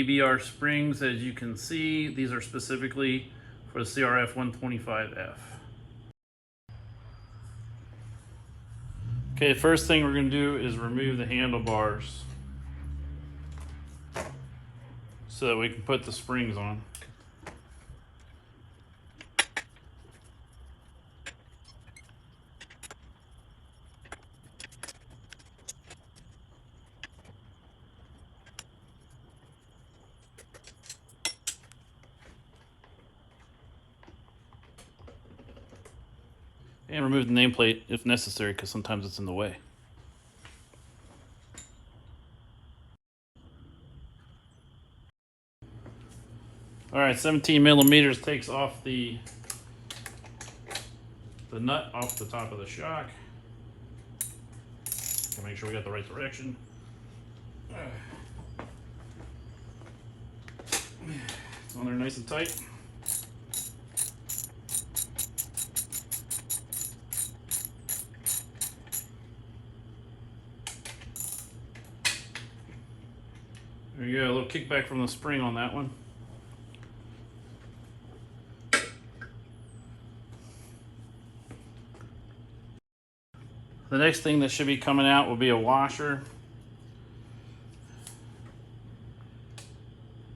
BBR springs. As you can see, these are specifically for the CRF125F. Okay, first thing we're going to do is remove the handlebars so that we can put the springs on. And remove the nameplate if necessary, because sometimes it's in the way. All right, 17 millimeters takes off the nut off the top of the shock. Make sure we got the right direction. It's on there nice and tight. There you go, a little kickback from the spring on that one. The next thing that should be coming out will be a washer.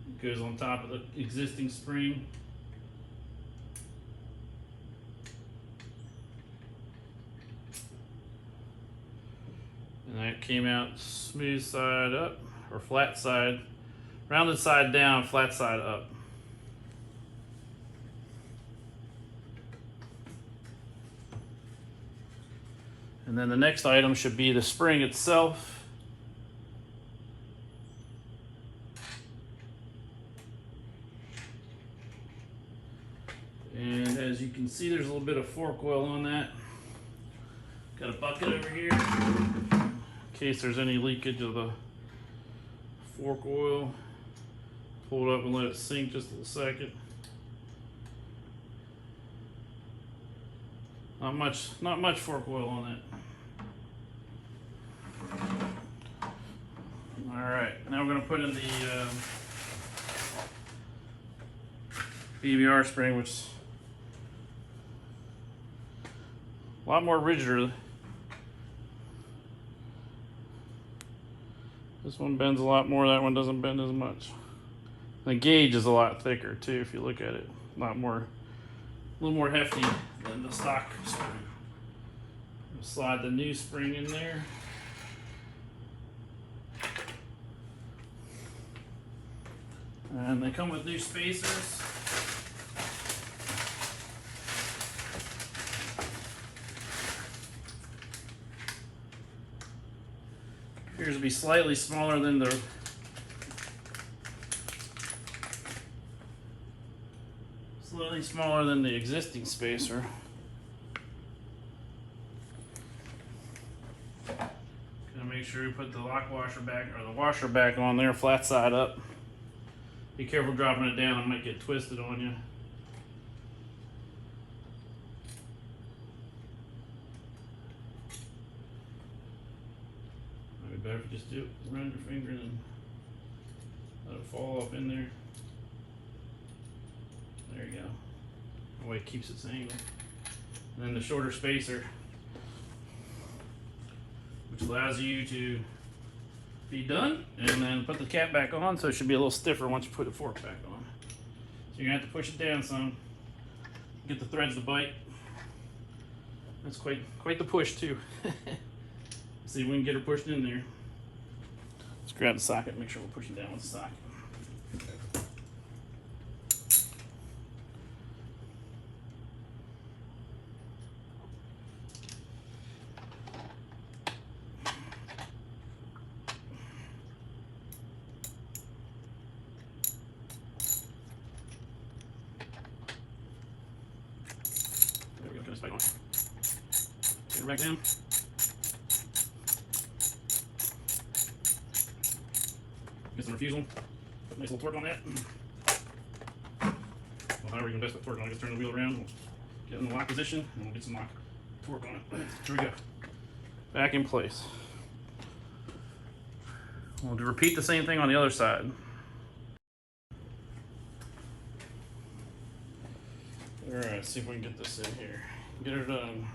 It goes on top of the existing spring. And that came out smooth side up, or flat side, rounded side down, flat side up. And then the next item should be the spring itself. And as you can see, there's a little bit of fork oil on that. Got a bucket over here in case there's any leakage of the fork oil. Pull it up and let it sink just a second. Not much fork oil on that. All right, now we're going to put in the BBR spring, which is a lot more rigider. This one bends a lot more, that one doesn't bend as much. The gauge is a lot thicker too, if you look at it. A little more hefty than the stock spring. Slide the new spring in there. And they come with new spacers. Appears to be slightly smaller than the existing spacer. Gonna make sure we put the lock washer back, or the washer back on there, flat side up. Be careful dropping it down, it might get twisted on you. Might be better if you just do it around your finger and then let it fall off in there. There you go. That way it keeps its angle. And then the shorter spacer, which allows you to be done, and then put the cap back on, so it should be a little stiffer once you put the fork back on. So you're gonna have to push it down some, get the threads to bite. That's quite the push too. See if we can get her pushed in there. Let's grab the socket and make sure we're pushing down with the socket. Back on. Get it back down. Get some refusal. Put a nice little torque on that. Well, however you can best put torque on it, just turn the wheel around. We'll get in the lock position and we'll get some lock torque on it. Here we go. Back in place. We'll repeat the same thing on the other side. Alright, see if we can get this in here. Get her done.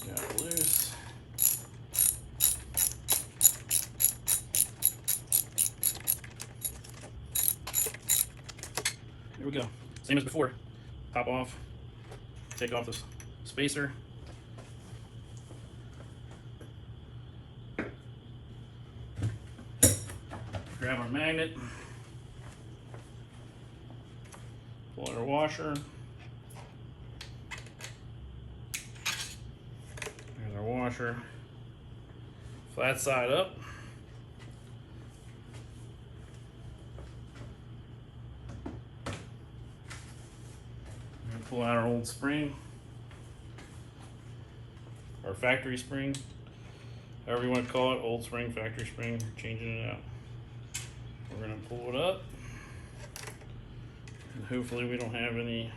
Got it loose. Here we go. Same as before. Pop off. Take off this spacer. Grab our magnet. Pull out our washer. There's our washer. Flat side up. Pull out our old spring, our factory spring, however you want to call it, old spring, factory spring, changing it out. We're going to pull it up, and hopefully we don't have any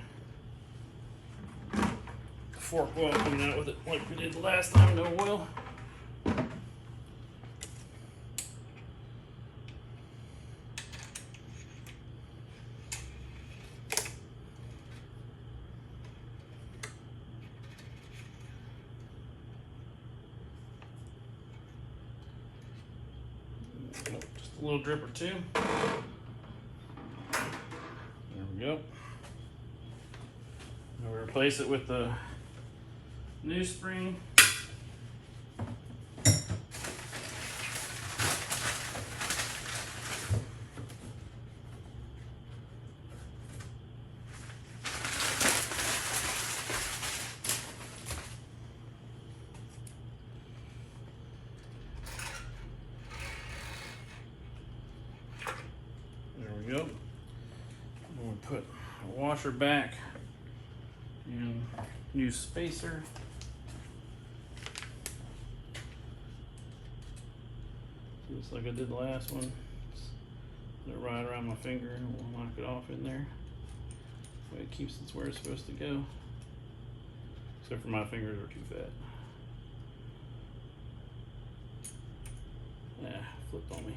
fork oil coming out with it like we did the last time, no oil. Just a little drip or two. There we go. Now we replace it with the new spring. There we go. We'll put a washer back and new spacer. Just like I did the last one. Just put it right around my finger and we'll knock it off in there. That way it keeps it where it's supposed to go. Except for my fingers are too fat. Yeah, flipped on me.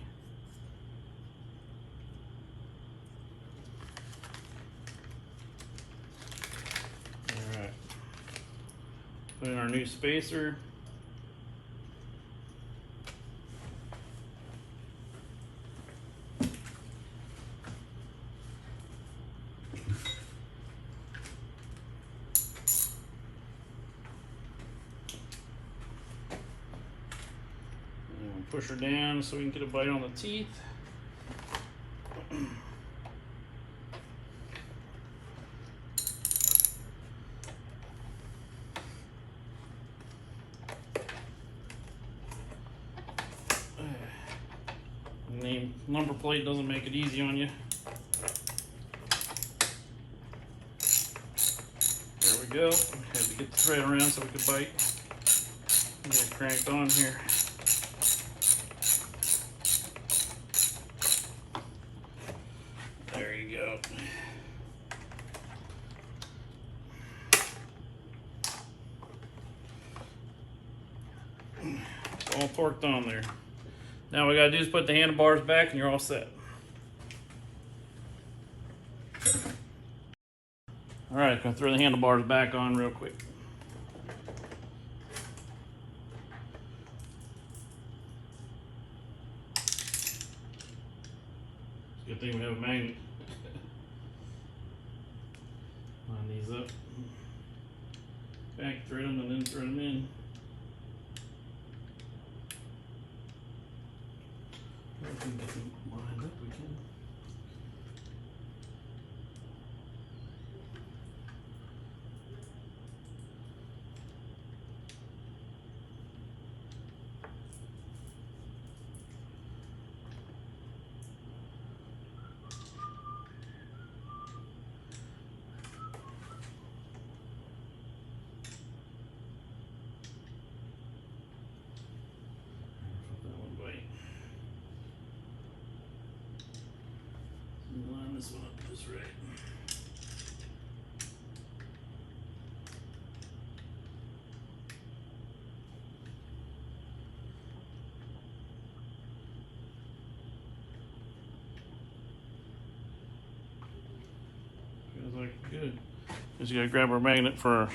Alright. Put in our new spacer. Push her down so we can get a bite on the teeth. The number plate doesn't make it easy on you. There we go. Had to get the thread around so we could bite. Get it cranked on here. There you go. It's all torqued on there. Now what we gotta do is put the handlebars back and you're all set. Alright, gonna throw the handlebars back on real quick. Good thing we have a magnet. Line these up. Back thread them and then thread them in. If we can get them lined up, we can. Line this one up just right. is you gotta grab our magnet for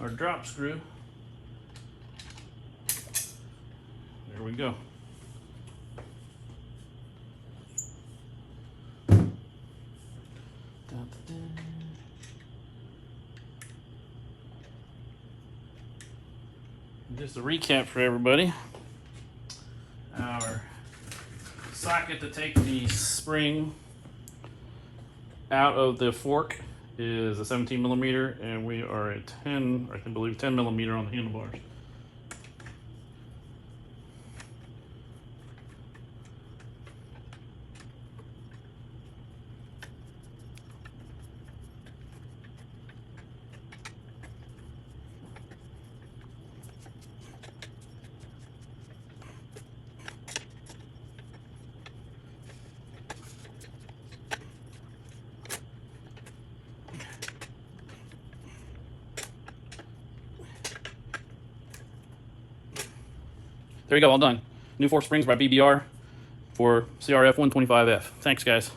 our drop screw. There we go. Just a recap for everybody. Our socket to take the spring out of the fork is a 17 millimeter, and we are at 10, I can believe 10 millimeter on the handlebars. There you go, all done. New fork springs by BBR for CRF125F. Thanks, guys.